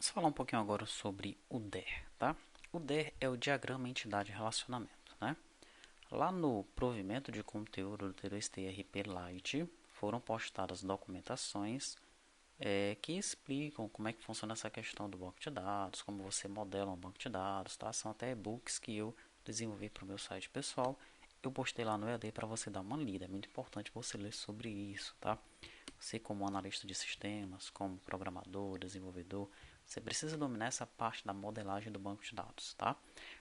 Vamos falar um pouquinho agora sobre o DER, tá? O DER é o Diagrama Entidade Relacionamento, né? Lá no provimento de conteúdo do T2TRP Lite foram postadas documentações que explicam como é que funciona essa questão do banco de dados, como você modela um banco de dados, tá? São até e-books que eu desenvolvi para o meu site pessoal. Eu postei lá no EAD para você dar uma lida. É muito importante você ler sobre isso, tá? Você como analista de sistemas, como programador, desenvolvedor, você precisa dominar essa parte da modelagem do banco de dados, tá?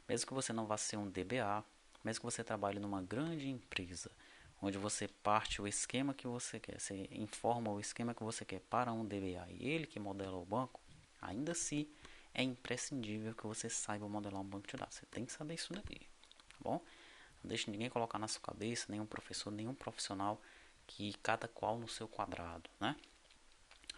Mesmo que você não vá ser um DBA, mesmo que você trabalhe numa grande empresa, onde você parte o esquema que você quer, você informa o esquema que você quer para um DBA e ele que modela o banco, ainda assim é imprescindível que você saiba modelar um banco de dados. Você tem que saber isso daí, tá bom? Não deixe ninguém colocar na sua cabeça, nenhum professor, nenhum profissional, que cada qual no seu quadrado, né?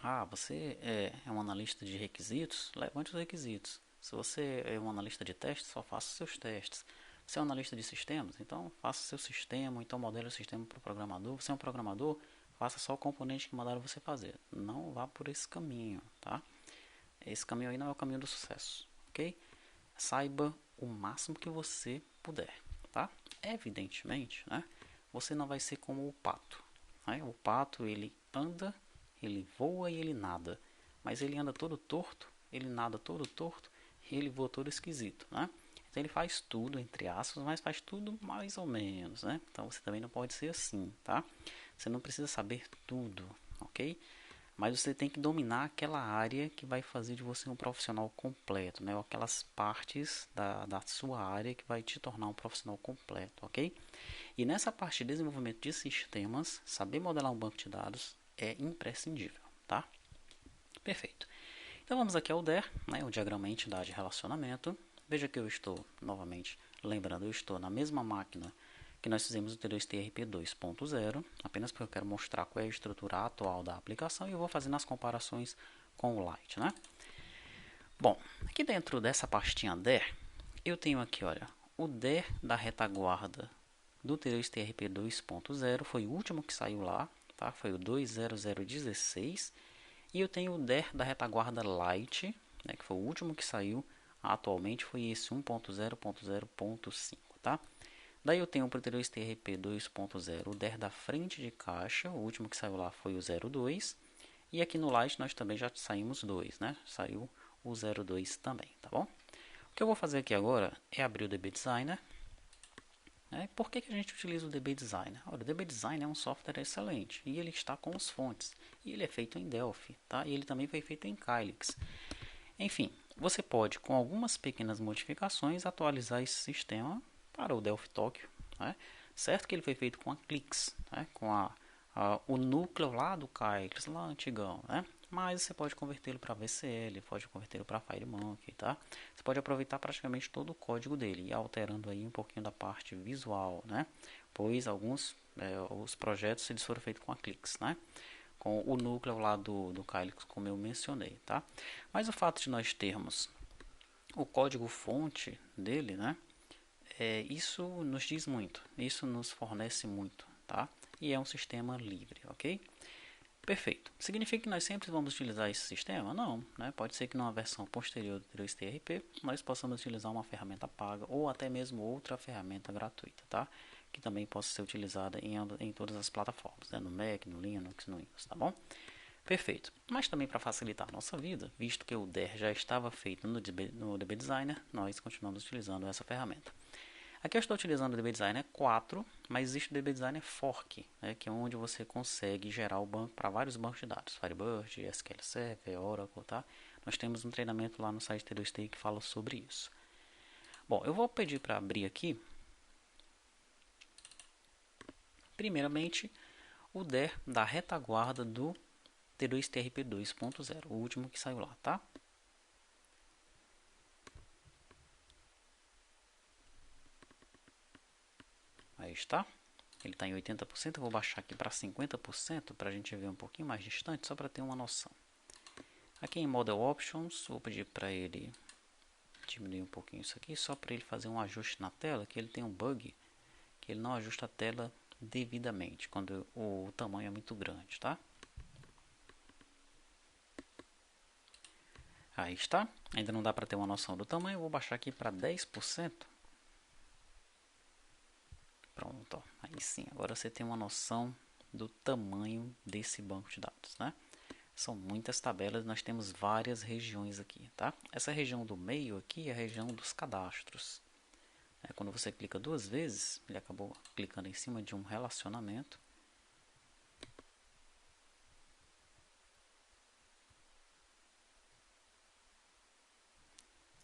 Ah, você é um analista de requisitos? Levante os requisitos. Se você é um analista de testes, só faça os seus testes. Você é um analista de sistemas? Então faça o seu sistema, então modele o sistema para o programador. Você é um programador? Faça só o componente que mandaram você fazer. Não vá por esse caminho, tá? Esse caminho aí não é o caminho do sucesso, ok? Saiba o máximo que você puder, tá? Evidentemente, né? Você não vai ser como o pato, né? O pato, ele anda, ele voa e ele nada, mas ele anda todo torto, ele nada todo torto e ele voa todo esquisito, né? Então ele faz tudo, entre aspas, mas faz tudo mais ou menos, né? Então você também não pode ser assim, tá? Você não precisa saber tudo, ok? Mas você tem que dominar aquela área que vai fazer de você um profissional completo, né? Ou aquelas partes da sua área que vai te tornar um profissional completo, ok? E nessa parte de desenvolvimento de sistemas, saber modelar um banco de dados é imprescindível, tá? Perfeito. Então vamos aqui ao DER, né? O diagrama entidade relacionamento. Veja que eu estou, novamente, lembrando, eu estou na mesma máquina que nós fizemos o T2TRP 2.0, apenas porque eu quero mostrar qual é a estrutura atual da aplicação e eu vou fazendo as comparações com o Lite, né? Bom, aqui dentro dessa pastinha DER, eu tenho aqui, olha, o DER da retaguarda do T2TRP 2.0, foi o último que saiu lá, tá? Foi o 20016, e eu tenho o DER da retaguarda Lite, né, que foi o último que saiu atualmente, foi esse 1.0.0.5, tá? Daí eu tenho o Proteus TRP 2.0, o DER da frente de caixa, o último que saiu lá foi o 02. E aqui no Lite nós também já saímos dois, né? Saiu o 02 também, tá bom? O que eu vou fazer aqui agora é abrir o DB Designer. Né? Por que a gente utiliza o DB Designer? Olha, o DB Designer é um software excelente e ele está com as fontes. E ele é feito em Delphi, tá? E ele também foi feito em Calyx. Enfim, você pode, com algumas pequenas modificações, atualizar esse sistema para o Delphi Tokyo. Né? Certo que ele foi feito com a Clix, né? Com o núcleo lá do Calyx, lá antigão. Né? Mas você pode convertê-lo para VCL, pode convertê-lo para FireMonkey. Tá? Você pode aproveitar praticamente todo o código dele e alterando aí um pouquinho da parte visual. Né? Pois alguns os projetos eles foram feitos com a Clix. Né? Com o núcleo lá do Calyx, como eu mencionei, tá? Mas o fato de nós termos o código fonte dele, né? Isso nos diz muito, isso nos fornece muito, tá? E é um sistema livre, ok? Perfeito. Significa que nós sempre vamos utilizar esse sistema? Não, né? Pode ser que numa versão posterior do 3TRP nós possamos utilizar uma ferramenta paga ou até mesmo outra ferramenta gratuita, tá? Que também possa ser utilizada em todas as plataformas, né? No Mac, no Linux, no Windows, tá bom? Perfeito. Mas também para facilitar a nossa vida, visto que o DER já estava feito no DB Designer, nós continuamos utilizando essa ferramenta. Aqui eu estou utilizando o DB Designer 4, mas existe o DB Designer Fork, né, que é onde você consegue gerar o banco para vários bancos de dados, Firebird, SQL Server, Oracle, tá? Nós temos um treinamento lá no site T2T que fala sobre isso. Bom, eu vou pedir para abrir aqui, primeiramente, o DER da retaguarda do T2TRP 2.0, o último que saiu lá, tá? Aí está. Ele está em 80%, eu vou baixar aqui para 50% para a gente ver um pouquinho mais distante, só para ter uma noção. Aqui em Model Options, vou pedir para ele diminuir um pouquinho isso aqui, só para ele fazer um ajuste na tela, que ele tem um bug, que ele não ajusta a tela devidamente, quando o tamanho é muito grande, tá? Aí está. Ainda não dá para ter uma noção do tamanho. Eu vou baixar aqui para 10%. Pronto. Ó. Aí sim. Agora você tem uma noção do tamanho desse banco de dados, né? São muitas tabelas. Nós temos várias regiões aqui, tá? Essa região do meio aqui é a região dos cadastros. Quando você clica duas vezes, ele acabou clicando em cima de um relacionamento.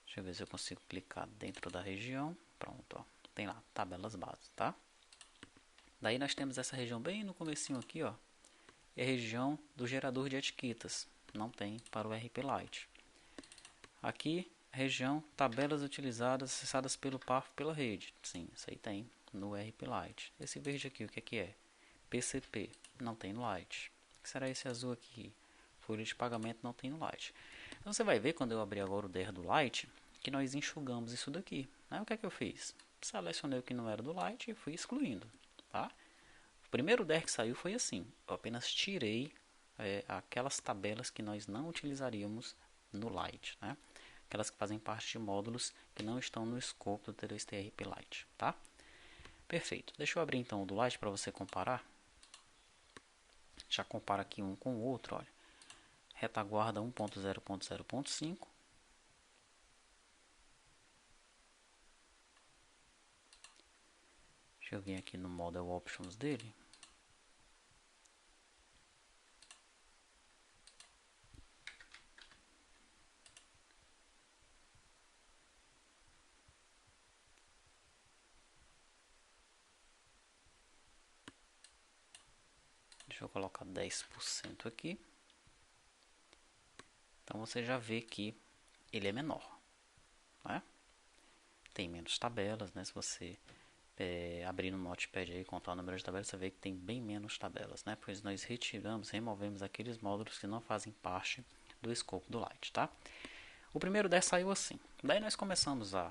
Deixa eu ver se eu consigo clicar dentro da região. Pronto, ó. Tem lá, tabelas base, tá? Daí nós temos essa região bem no comecinho aqui, ó. É a região do gerador de etiquetas. Não tem para o RP Lite. Aqui, região tabelas utilizadas, acessadas pelo PAF pela rede. Sim, isso aí tem no RP Lite. Esse verde aqui, o que é que é? PCP, não tem no Lite. O que será esse azul aqui? Folha de pagamento, não tem no Lite. Então você vai ver quando eu abrir agora o DR do Lite, que nós enxugamos isso daqui. O que é que eu fiz? Selecionei o que não era do Lite e fui excluindo. Tá? O primeiro DR que saiu foi assim. Eu apenas tirei aquelas tabelas que nós não utilizaríamos no Lite. Né? Aquelas que fazem parte de módulos que não estão no escopo do T2TRP Lite. Tá? Perfeito. Deixa eu abrir então o do Lite para você comparar. Já compara aqui um com o outro. Olha. Retaguarda 1.0.0.5. Deixa eu vir aqui no Model Options dele. Deixa eu colocar 10% aqui. Então você já vê que ele é menor. Né? Tem menos tabelas, né? Se você abrir no Notepad aí e contar o número de tabelas, você vê que tem bem menos tabelas, né? Pois nós removemos aqueles módulos que não fazem parte do escopo do Lite, tá? O primeiro 10 saiu assim. Daí nós começamos a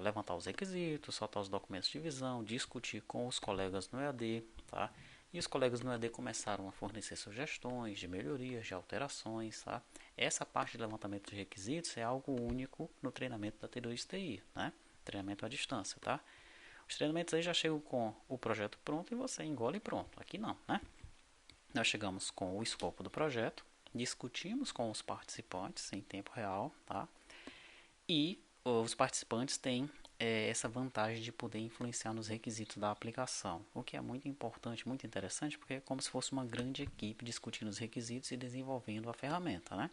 levantar os requisitos, soltar os documentos de visão, discutir com os colegas no EAD, tá? E os colegas no EAD começaram a fornecer sugestões de melhorias, de alterações, tá? Essa parte de levantamento de requisitos é algo único no treinamento da T2TI, né? Treinamento à distância, tá? Os treinamentos aí já chegam com o projeto pronto e você engole e pronto. Aqui não, né? Nós chegamos com o escopo do projeto, discutimos com os participantes em tempo real, tá? E os participantes têm essa vantagem de poder influenciar nos requisitos da aplicação, o que é muito importante, muito interessante, porque é como se fosse uma grande equipe discutindo os requisitos e desenvolvendo a ferramenta, né?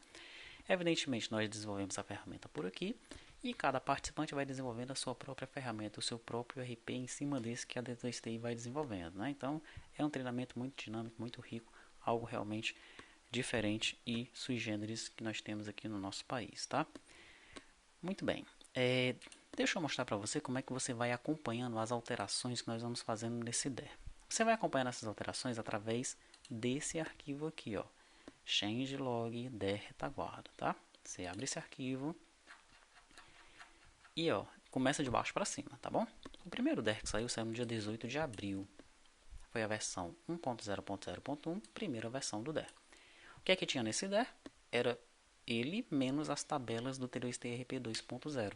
Evidentemente, nós desenvolvemos a ferramenta por aqui e cada participante vai desenvolvendo a sua própria ferramenta, o seu próprio RP em cima desse que a D2TI vai desenvolvendo, né? Então, é um treinamento muito dinâmico, muito rico, algo realmente diferente e sui generis que nós temos aqui no nosso país, tá? Muito bem. Deixa eu mostrar para você como é que você vai acompanhando as alterações que nós vamos fazendo nesse DER. Você vai acompanhando essas alterações através desse arquivo aqui, ó, changelog DER retaguarda, tá? Você abre esse arquivo e ó, começa de baixo para cima, tá bom? O primeiro DER que saiu no dia 18 de abril. Foi a versão 1.0.0.1, primeira versão do DER. O que é que tinha nesse DER? Era ele menos as tabelas do T2TRP 2.0,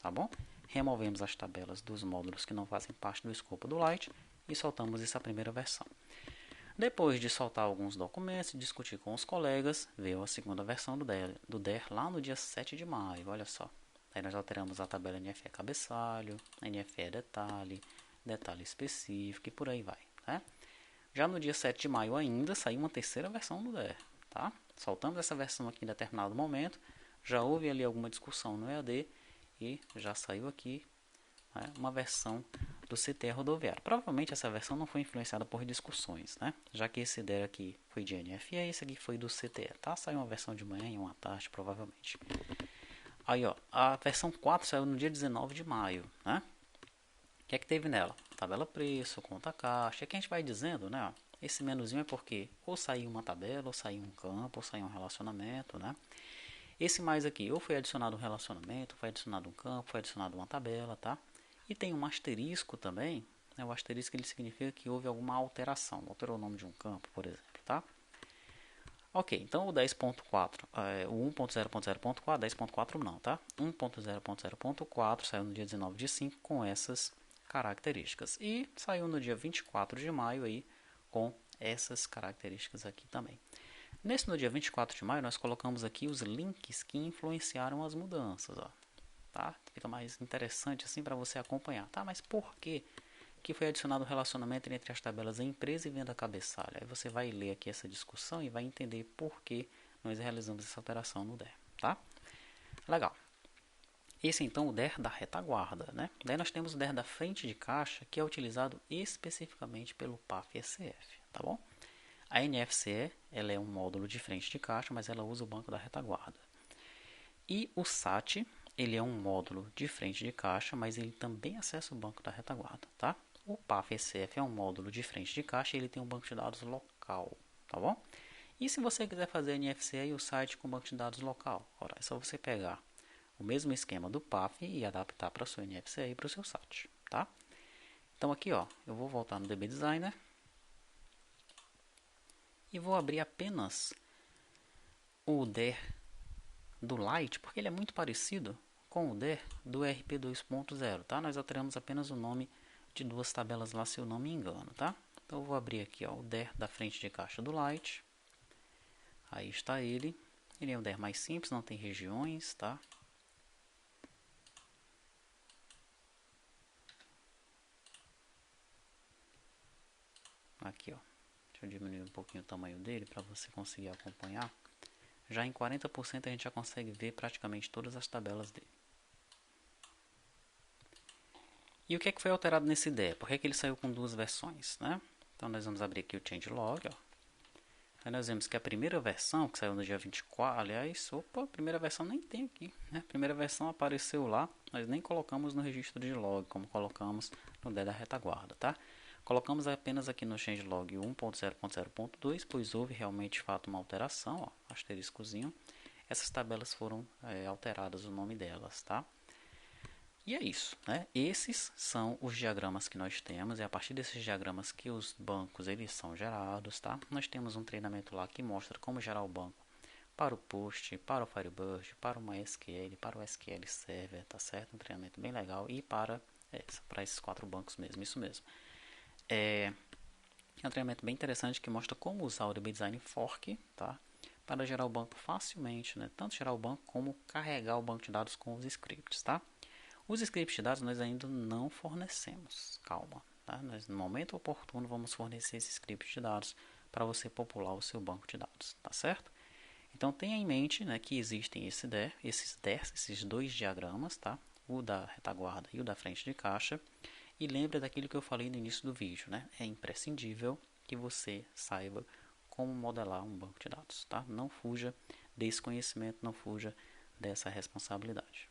tá bom? Removemos as tabelas dos módulos que não fazem parte do escopo do Lite e soltamos essa primeira versão. Depois de soltar alguns documentos e discutir com os colegas, veio a segunda versão do DER lá no dia 7 de maio, olha só. Aí nós alteramos a tabela NFE cabeçalho, NFE detalhe, detalhe específico e por aí vai, né? Já no dia 7 de maio ainda saiu uma terceira versão do DER, tá? Soltamos essa versão aqui em determinado momento, já houve ali alguma discussão no EAD e já saiu aqui, né, uma versão do CTE rodoviário. Provavelmente essa versão não foi influenciada por discussões, né? Já que esse DER aqui foi de NFE e esse aqui foi do CTE, tá? Saiu uma versão de manhã e uma tarde, provavelmente. Aí, ó, a versão 4 saiu no dia 19 de maio, né? O que é que teve nela? Tabela preço, conta caixa, é que a gente vai dizendo, né? Esse menuzinho é porque ou saiu uma tabela, ou saiu um campo, ou saiu um relacionamento, né? Esse mais aqui, ou foi adicionado um relacionamento, foi adicionado um campo, foi adicionado uma tabela, tá? E tem um asterisco também, né? O asterisco ele significa que houve alguma alteração, alterou o nome de um campo, por exemplo, tá? Ok, então o 10.4, o 1.0.0.4, 10.4 não, tá? 1.0.0.4 saiu no dia 19 de 5 com essas características. E saiu no dia 24 de maio aí com essas características aqui também. No dia 24 de maio, nós colocamos aqui os links que influenciaram as mudanças, ó, tá? Fica mais interessante assim para você acompanhar, tá? Mas por quê que foi adicionado o relacionamento entre as tabelas empresa e venda cabeçalho? Aí você vai ler aqui essa discussão e vai entender por que nós realizamos essa alteração no DER, tá? Legal. Esse então é o DER da retaguarda, né? Daí nós temos o DER da frente de caixa, que é utilizado especificamente pelo PAF-SF, tá bom? A NFCE, ela é um módulo de frente de caixa, mas ela usa o banco da retaguarda. E o SAT, ele é um módulo de frente de caixa, mas ele também acessa o banco da retaguarda, tá? O PAF-SF é um módulo de frente de caixa e ele tem um banco de dados local, tá bom? E se você quiser fazer NFCE e o site com banco de dados local? Ora, é só você pegar o mesmo esquema do PAF e adaptar para o seu NFCE e para o seu site, tá? Então aqui, ó, eu vou voltar no DB Designer e vou abrir apenas o DER do Lite, porque ele é muito parecido com o DER do RP 2.0, tá? Nós alteramos apenas o nome de duas tabelas lá, se eu não me engano, tá? Então eu vou abrir aqui, ó, o DER da frente de caixa do Lite. Aí está ele. Ele é o DER mais simples, não tem regiões, tá? Aqui, ó. Deixa eu diminuir um pouquinho o tamanho dele para você conseguir acompanhar. Já em 40% a gente já consegue ver praticamente todas as tabelas dele. E o que é que foi alterado nesse DER? Por que ele saiu com duas versões, né? Então nós vamos abrir aqui o changelog, ó. Aí nós vemos que a primeira versão, que saiu no dia 24, aliás, opa, a primeira versão nem tem aqui, né? A primeira versão apareceu lá, nós nem colocamos no registro de log, como colocamos no DER da retaguarda, tá? Colocamos apenas aqui no changelog 1.0.0.2, pois houve realmente de fato uma alteração, ó, asteriscozinho. Essas tabelas foram alteradas o nome delas, tá? E é isso, né? Esses são os diagramas que nós temos, e a partir desses diagramas que os bancos eles são gerados, tá? Nós temos um treinamento lá que mostra como gerar o banco para o Post, para o Firebird, para o MySQL, para o SQL Server, tá certo? Um treinamento bem legal e para esses quatro bancos mesmo, isso mesmo. É um treinamento bem interessante que mostra como usar o DB Design Fork, tá? Para gerar o banco facilmente, né? Tanto gerar o banco como carregar o banco de dados com os scripts, tá? Os scripts de dados nós ainda não fornecemos, calma, tá? Nós no momento oportuno vamos fornecer esses scripts de dados para você popular o seu banco de dados, tá certo? Então tenha em mente, né, que existem esses dois diagramas, tá? O da retaguarda e o da frente de caixa. E lembre daquilo que eu falei no início do vídeo, né? É imprescindível que você saiba como modelar um banco de dados, tá? Não fuja desse conhecimento, não fuja dessa responsabilidade.